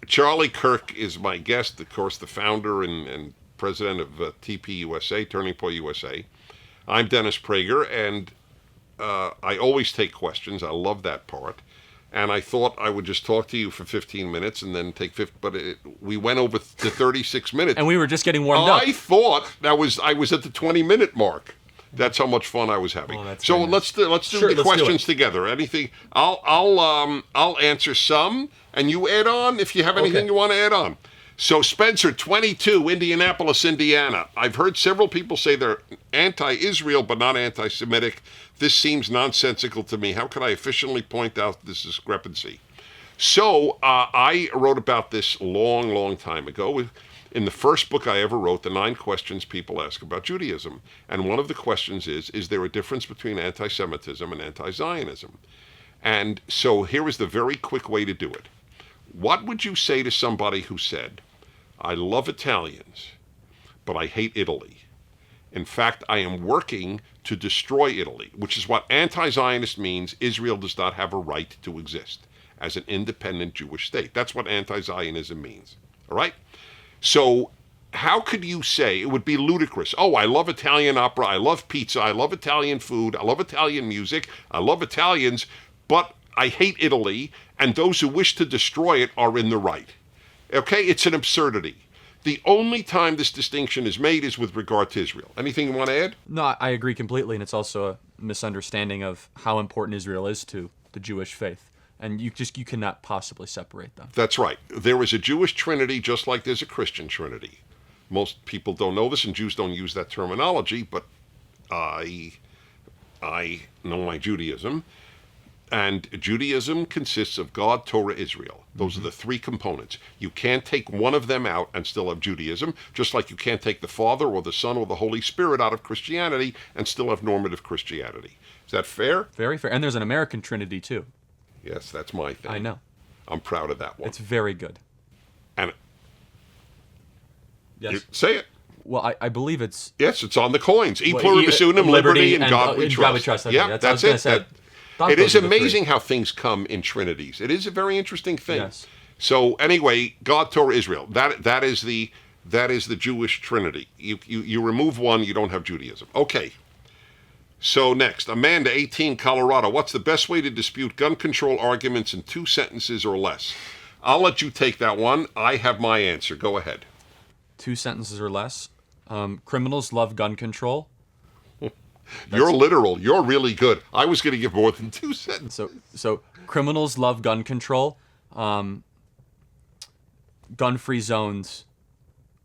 Charlie Kirk is my guest, of course, the founder and president of TP USA, Turning Point USA. I'm Dennis Prager, and I always take questions. I love that part. And I thought I would just talk to you for 15 minutes and then take 50, but we went over to 36 minutes. And we were just getting warmed up. I thought I was at the 20-minute mark. That's how much fun I was having. So let's do the questions together. Anything? I'll answer some, and you add on if you have anything you want to add on. So Spencer, 22, Indianapolis, Indiana. I've heard several people say they're anti-Israel but not anti-Semitic. This seems nonsensical to me. How can I efficiently point out this discrepancy? So I wrote about this long time ago. In the first book I ever wrote, the 9 questions people ask about Judaism. And one of the questions is there a difference between anti-Semitism and anti-Zionism? And so here is the very quick way to do it. What would you say to somebody who said, I love Italians, but I hate Italy? In fact, I am working to destroy Italy, which is what anti-Zionist means. Israel does not have a right to exist as an independent Jewish state. That's what anti-Zionism means. All right? So how could you say, it would be ludicrous, oh, I love Italian opera, I love pizza, I love Italian food, I love Italian music, I love Italians, but I hate Italy, and those who wish to destroy it are in the right. Okay? It's an absurdity. The only time this distinction is made is with regard to Israel. Anything you want to add? No, I agree completely, and it's also a misunderstanding of how important Israel is to the Jewish faith. And you cannot possibly separate them. That's right. There is a Jewish Trinity just like there's a Christian Trinity. Most people don't know this, and Jews don't use that terminology, but I know my Judaism. And Judaism consists of God, Torah, Israel. Those are the 3 components. You can't take one of them out and still have Judaism, just like you can't take the Father or the Son or the Holy Spirit out of Christianity and still have normative Christianity. Is that fair? Very fair. And there's an American Trinity, too. Yes, that's my thing. I know. I'm proud of that one. It's very good. And yes. Say it. Well, I believe it's... Yes, it's on the coins. E pluribus unum, liberty, and God we trust. Okay. Yeah, that's it. It is amazing how things come in trinities. It is a very interesting thing. Yes. So anyway, God, Torah, Israel. That is the Jewish Trinity. You remove one, you don't have Judaism. Okay. So next, Amanda, 18, Colorado. What's the best way to dispute gun control arguments in 2 sentences or less? I'll let you take that one. I have my answer. Go ahead. 2 sentences or less. Criminals love gun control. You're literal. You're really good. I was going to give more than 2 sentences. So criminals love gun control. Gun-free zones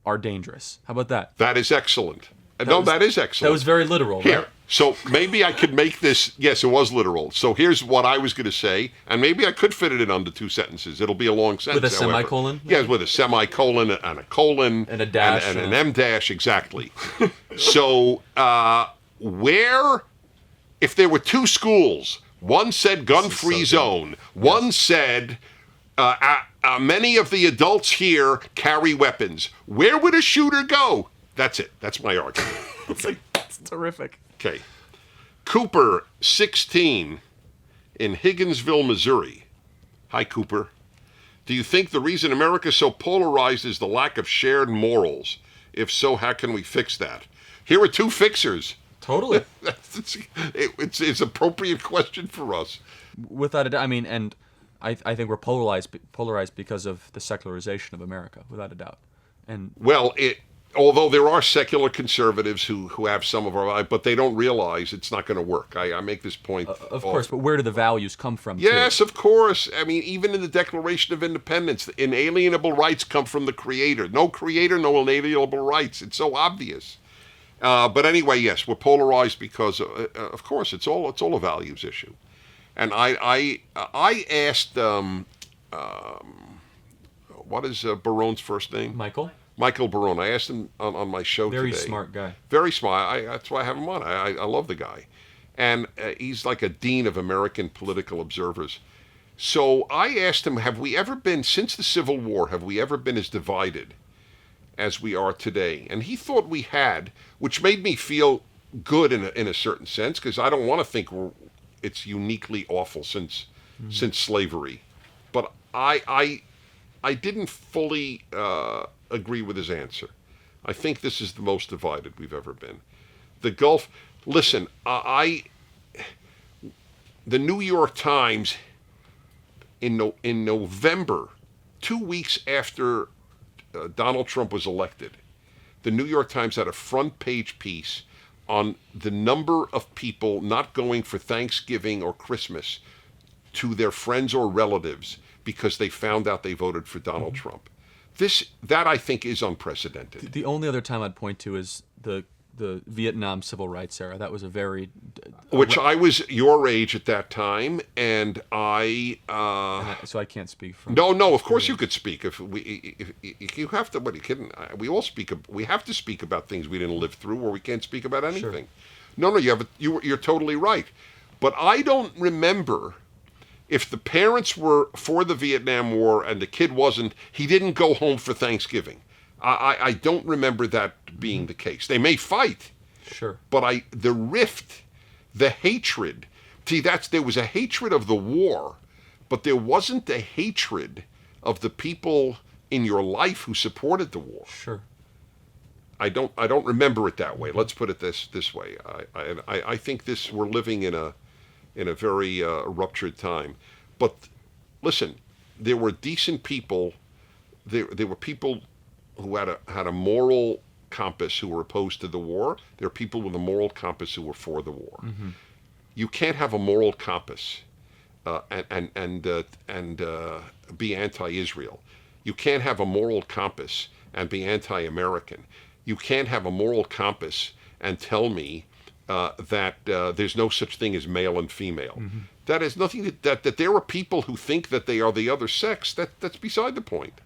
are dangerous. How about that? That is excellent. That is excellent. That was very literal. Here. Right? So maybe I could make this, yes, it was literal. So here's what I was going to say, and maybe I could fit it in under 2 sentences. It'll be a long sentence. With a semicolon? Yes, with a semicolon and a colon. And a dash. And an M dash, exactly. So if there were 2 schools, one said gun-free zone, one said many of the adults here carry weapons, where would a shooter go? That's it. That's my argument. Okay. That's terrific. Okay. Cooper, 16, in Higginsville, Missouri. Hi, Cooper. Do you think the reason America is so polarized is the lack of shared morals? If so, how can we fix that? Here are 2 fixers. Totally. It's an appropriate question for us. Without a doubt. I mean, and I think we're polarized because of the secularization of America, without a doubt. And well, although there are secular conservatives who have some of our, but they don't realize it's not going to work. I make this point. Of course, but where do the values come from? Yes, too? Of course. I mean, even in the Declaration of Independence, the inalienable rights come from the Creator. No Creator, no inalienable rights. It's so obvious. But anyway, yes, we're polarized because, of course, it's all a values issue. And I asked, what is Barone's first name? Michael Barone. I asked him on my show Very today. Very smart guy. Very smart. That's why I have him on. I love the guy. And he's like a dean of American political observers. So I asked him, have we ever been, since the Civil War, have we ever been as divided as we are today? And he thought we had, which made me feel good in a certain sense, because I don't want to think it's uniquely awful since slavery. But I I didn't fully agree with his answer. I think this is the most divided we've ever been. The Gulf. Listen, the New York Times in November, 2 weeks after Donald Trump was elected, the New York Times had a front page piece on the number of people not going for Thanksgiving or Christmas to their friends or relatives because they found out they voted for Donald Trump. That I think is unprecedented. The only other time I'd point to is the Vietnam civil rights era. That was a very... Which I was your age at that time, and so I can't speak for... No, of course you could speak. If you have to... What are you kidding? We all speak... We have to speak about things we didn't live through, or we can't speak about anything. Sure. No, you're totally right. But I don't remember... If the parents were for the Vietnam War and the kid wasn't, he didn't go home for Thanksgiving. I don't remember that being the case. They may fight, sure, but the rift, the hatred. See, there was a hatred of the war, but there wasn't a hatred of the people in your life who supported the war. Sure. I don't remember it that way. Let's put it this way. I think we're living in a very ruptured time. But listen, there were decent people. There were people who had a moral compass who were opposed to the war. There are people with a moral compass who were for the war. Mm-hmm. You can't have a moral compass and be anti-Israel. You can't have a moral compass and be anti-American. You can't have a moral compass and tell me that there's no such thing as male and female. Mm-hmm. That has nothing that there are people who think that they are the other sex. That's beside the point.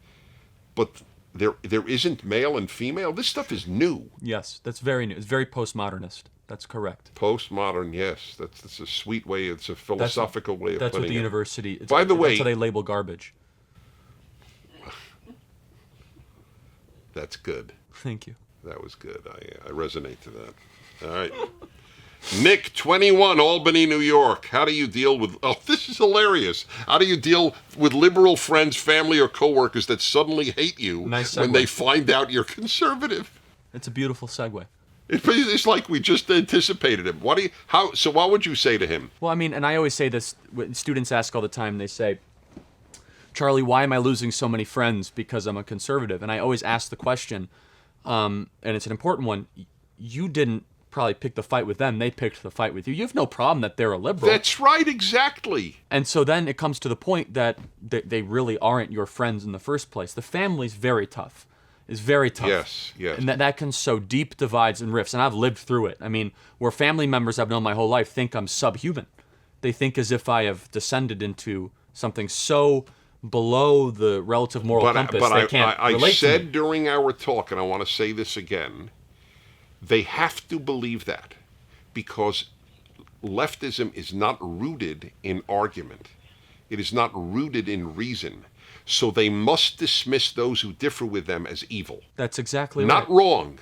But there isn't male and female. This stuff is new. Yes, that's very new. It's very postmodernist. That's correct. Postmodern, yes. That's a sweet way. It's a philosophical way of putting it. That's what the university. By the way, that's how they label garbage. That's good. Thank you. That was good. I resonate to that. All right. Nick, 21, Albany, New York. How do you deal with... Oh, this is hilarious. How do you deal with liberal friends, family, or coworkers that suddenly hate you when they find out you're conservative? It's a beautiful segue. It's like we just anticipated him. What would you say to him? Well, I mean, and I always say this, when students ask all the time, they say, Charlie, why am I losing so many friends because I'm a conservative? And I always ask the question, and it's an important one, you didn't probably pick the fight with them. They picked the fight with you. You have no problem that they're a liberal. That's right, exactly. And so then it comes to the point that they really aren't your friends in the first place. The family's very tough. It's very tough. Yes. And that can sow deep divides and rifts. And I've lived through it. I mean, where family members I've known my whole life think I'm subhuman. They think as if I have descended into something so below the relative moral compass they can't relate to me. I said during our talk, and I want to say this again, they have to believe that because leftism is not rooted in argument. It is not rooted in reason. So they must dismiss those who differ with them as evil. That's exactly right. Not wrong,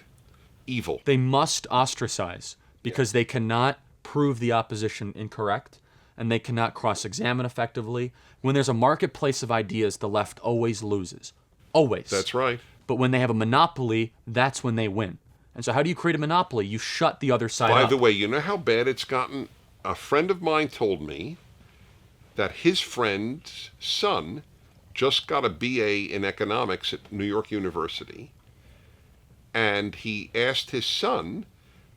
evil. They must ostracize because they cannot prove the opposition incorrect and they cannot cross-examine effectively. When there's a marketplace of ideas, the left always loses. Always. That's right. But when they have a monopoly, that's when they win. And so how do you create a monopoly? You shut the other side up. By the way, you know how bad it's gotten? A friend of mine told me that his friend's son just got a BA in economics at New York University. And he asked his son,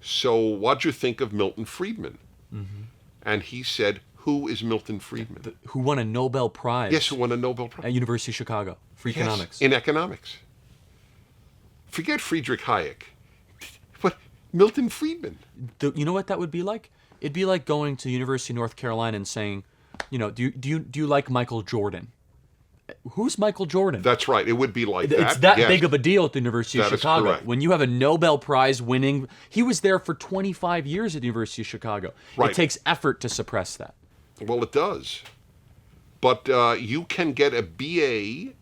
so what'd you think of Milton Friedman? Mm-hmm. And he said, who is Milton Friedman? Who won a Nobel Prize. Yes, who won a Nobel Prize. At University of Chicago for economics. In economics. Forget Friedrich Hayek. But Milton Friedman. You know what that would be like? It'd be like going to the University of North Carolina and saying, do you like Michael Jordan? Who's Michael Jordan? That's right. It would be like that. It's that big of a deal at the University of Chicago. Correct. When you have a Nobel Prize winning, he was there for 25 years at the University of Chicago. Right. It takes effort to suppress that. Well, it does. But you can get a BA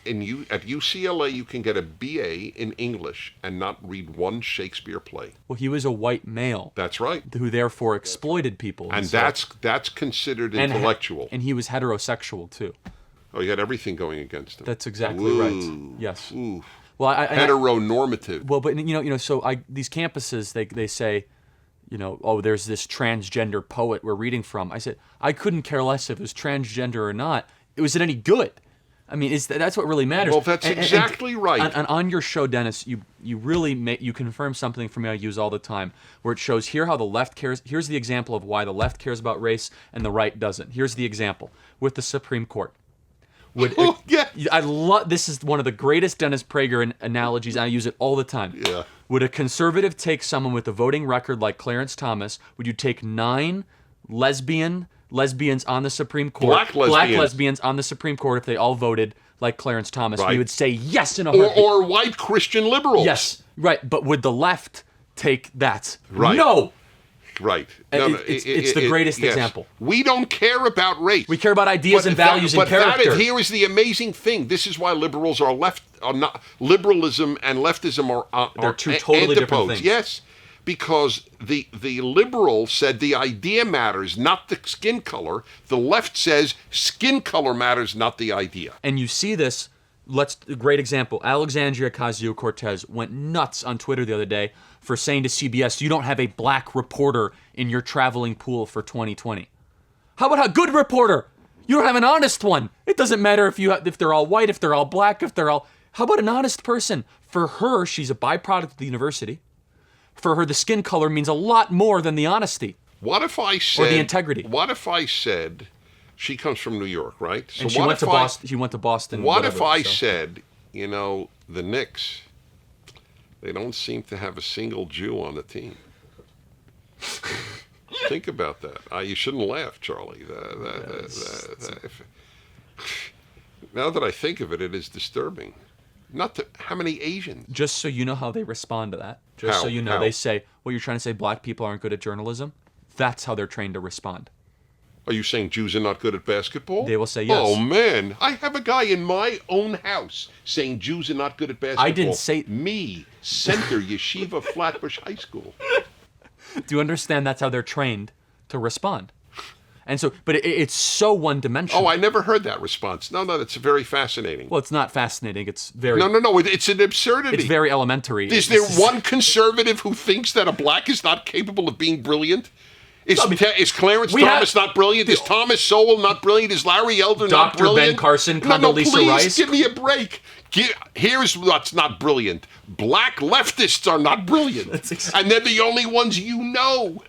at UCLA. You can get a BA in English and not read one Shakespeare play. Well, he was a white male. That's right. Who therefore exploited people. And that's considered intellectual. And he was heterosexual too. Oh, he had everything going against him. That's exactly right. Yes. Ooh. Well, heteronormative. Well, but so these campuses they say, oh, there's this transgender poet we're reading from. I said I couldn't care less if it was transgender or not. Was it any good? I mean, that's what really matters. Well, that's exactly right. And on your show, Dennis, you really you confirm something for me I use all the time, where it shows here how the left cares. Here's the example of why the left cares about race and the right doesn't. Here's the example with the Supreme Court. I love this. Is one of the greatest Dennis Prager analogies. I use it all the time. Yeah. Would a conservative take someone with a voting record like Clarence Thomas? Would you take 9 lesbians on the Supreme Court, black lesbians on the Supreme Court if they all voted like Clarence Thomas? Right. We would say yes in a heartbeat. Or white Christian liberals. Yes, right. But would the left take that? Right. No. Right. It's the greatest example. We don't care about race. We care about ideas and values and character. Here is the amazing thing. This is why liberals are not. Liberalism and leftism are they're two totally different things. Yes, because the liberal said the idea matters, not the skin color. The left says skin color matters, not the idea. And you see this. A great example. Alexandria Ocasio-Cortez went nuts on Twitter the other day for saying to CBS, "You don't have a black reporter in your traveling pool for 2020." How about a good reporter? You don't have an honest one. It doesn't matter if they're all white, if they're all black, if they're all. How about an honest person? For her, she's a byproduct of the university. For her, the skin color means a lot more than the honesty. What if I said? Or the integrity. What if I said? She comes from New York, right? So and she went to Boston. She went to Boston. What if I said, the Knicks, they don't seem to have a single Jew on the team? Think about that. You shouldn't laugh, Charlie. Now that I think of it, it is disturbing. How many Asians? Just so you know how they respond to that. Just so you know, they say, "Well, you're trying to say black people aren't good at journalism." That's how they're trained to respond. Are you saying Jews are not good at basketball? They will say yes. Oh, man. I have a guy in my own house saying Jews are not good at basketball. I didn't say... Me, Center, Yeshiva, Flatbush High School. Do you understand that's how they're trained to respond? And so, but it's so one-dimensional. Oh, I never heard that response. No, that's very fascinating. Well, it's not fascinating. It's very... No. It's an absurdity. It's very elementary. Is there one conservative who thinks that a black is not capable of being brilliant? Is Clarence Thomas not brilliant? Is Thomas Sowell not brilliant? Is Larry Elder not brilliant? Dr. Ben Carson, Condoleezza please Rice? Give me a break. Here's what's not brilliant. Black leftists are not brilliant. And they're the only ones you know.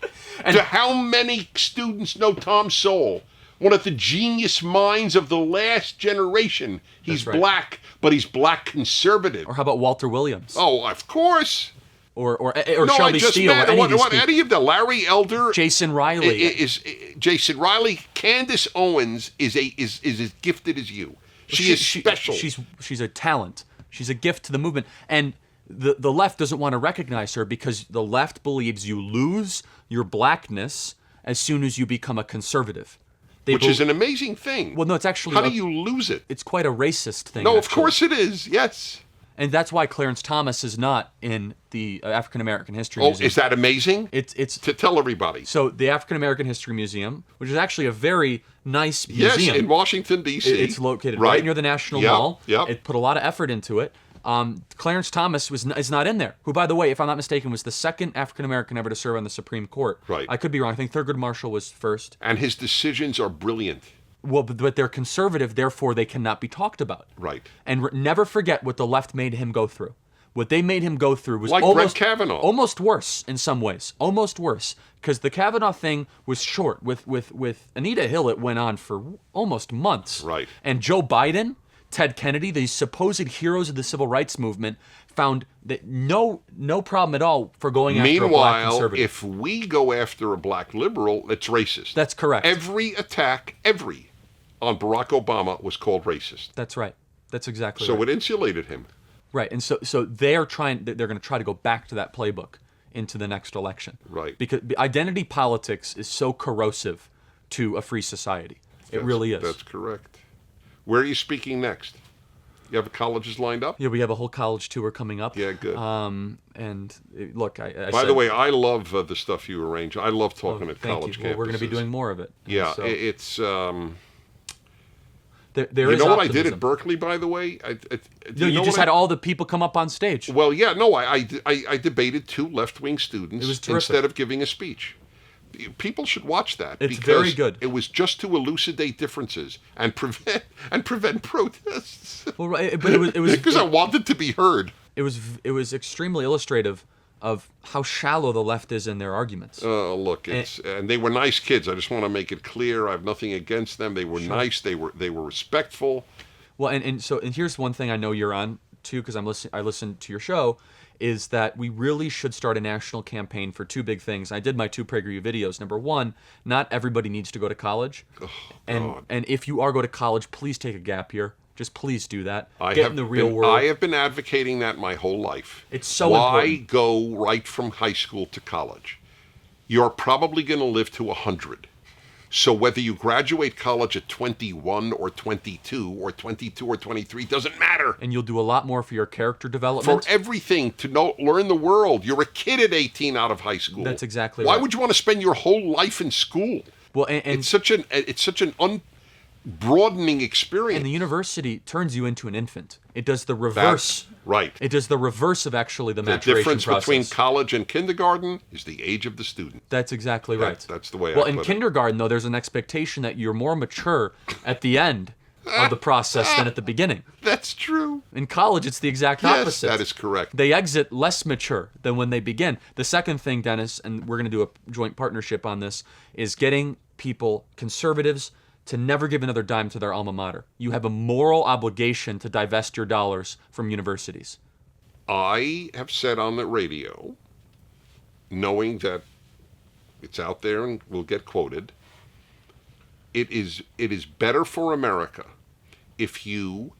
And how many students know Tom Sowell? One of the genius minds of the last generation. He's black, but he's black conservative. Or how about Walter Williams? Oh, of course. Or Shelby Steele. Any of the Larry Elder, Jason Riley Candace Owens is as gifted as you. She is special. She's a talent. She's a gift to the movement, and the left doesn't want to recognize her because the left believes you lose your blackness as soon as you become a conservative. Which is an amazing thing. Well, no, it's actually how do you lose it? It's quite a racist thing. No, of course it is. Yes. And that's why Clarence Thomas is not in the African American History Museum. Oh, is that amazing? It's to tell everybody. So the African American History Museum, which is actually a very nice museum. Yes, in Washington, D.C. It's located right near the National Mall. Yep. It put a lot of effort into it. Clarence Thomas is not in there, who, by the way, if I'm not mistaken, was the second African American ever to serve on the Supreme Court. Right. I could be wrong. I think Thurgood Marshall was first. And his decisions are brilliant. Well, but they're conservative, therefore they cannot be talked about. Right. And never forget what the left made him go through. What they made him go through was like Brett Kavanaugh. Almost worse in some ways. Almost worse. Because the Kavanaugh thing was short. With Anita Hill, it went on for almost months. Right. And Joe Biden, Ted Kennedy, these supposed heroes of the civil rights movement, found that no problem at all for going after a black conservative. Meanwhile, if we go after a black liberal, it's racist. That's correct. Every attack, on Barack Obama was called racist. That's right. That's exactly right. So it insulated him. Right, and so they're going to try to go back to that playbook into the next election. Right. Because identity politics is so corrosive to a free society. It really is. That's correct. Where are you speaking next? You have colleges lined up? Yeah, we have a whole college tour coming up. Yeah, good. And look, By the way, I love the stuff you arrange. I love talking at college campuses. Well, we're going to be doing more of it. Yeah, it's... There you is know what optimism. I did at Berkeley, by the way? You just had all the people come up on stage. Well, yeah, no, I debated 2 left-wing students instead of giving a speech. People should watch that. It's because very good. It was just to elucidate differences and prevent protests. Well, right, but it was because I wanted to be heard. It was extremely illustrative of how shallow the left is in their arguments. Look, and they were nice kids. I just want to make it clear. I have nothing against them. They were nice. They were respectful. Well, and here's one thing I know you're on too, because I listened to your show, is that we really should start a national campaign for 2 big things. I did my 2 PragerU videos. Number 1, not everybody needs to go to college, and if you are going to college, please take a gap year. Just please do that. Get in the real world. I have been advocating that my whole life. It's so important. Why go right from high school to college? You're probably going to live to 100. So whether you graduate college at 21 or 22 or 22 or 23 doesn't matter. And you'll do a lot more for your character development. For everything, to learn the world. You're a kid at 18 out of high school. That's exactly right. Why would you want to spend your whole life in school? Well, it's such an broadening experience. And the university turns you into an infant. It does the reverse. Right. It does the reverse of actually the maturation difference process. Between college and kindergarten is the age of the student. That's exactly right. That's the way Well, I put it. in kindergarten, though, there's an expectation that you're more mature at the end of the process than at the beginning. That's true. In college, it's the exact opposite. Yes, that is correct. They exit less mature than when they begin. The second thing, Dennis, and we're going to do a joint partnership on this, is getting people, conservatives, to never give another dime to their alma mater. You have a moral obligation to divest your dollars from universities. I have said on the radio, knowing that it's out there and will get quoted, it is better for America if you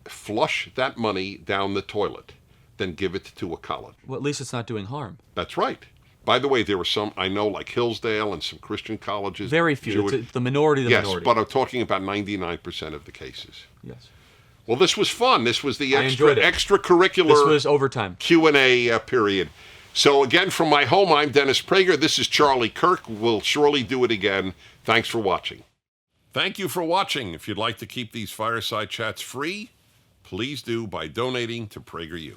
flush that money down the toilet than give it to a college. Well, at least it's not doing harm. That's right. By the way, there were some, I know, like Hillsdale and some Christian colleges. Very few. It's the minority of the minority. Yes, but I'm talking about 99% of the cases. Yes. Well, this was fun. This was the This extracurricular was overtime. Q&A period. So again, from my home, I'm Dennis Prager. This is Charlie Kirk. We'll surely do it again. Thanks for watching. Thank you for watching. If you'd like to keep these Fireside Chats free, please do by donating to PragerU.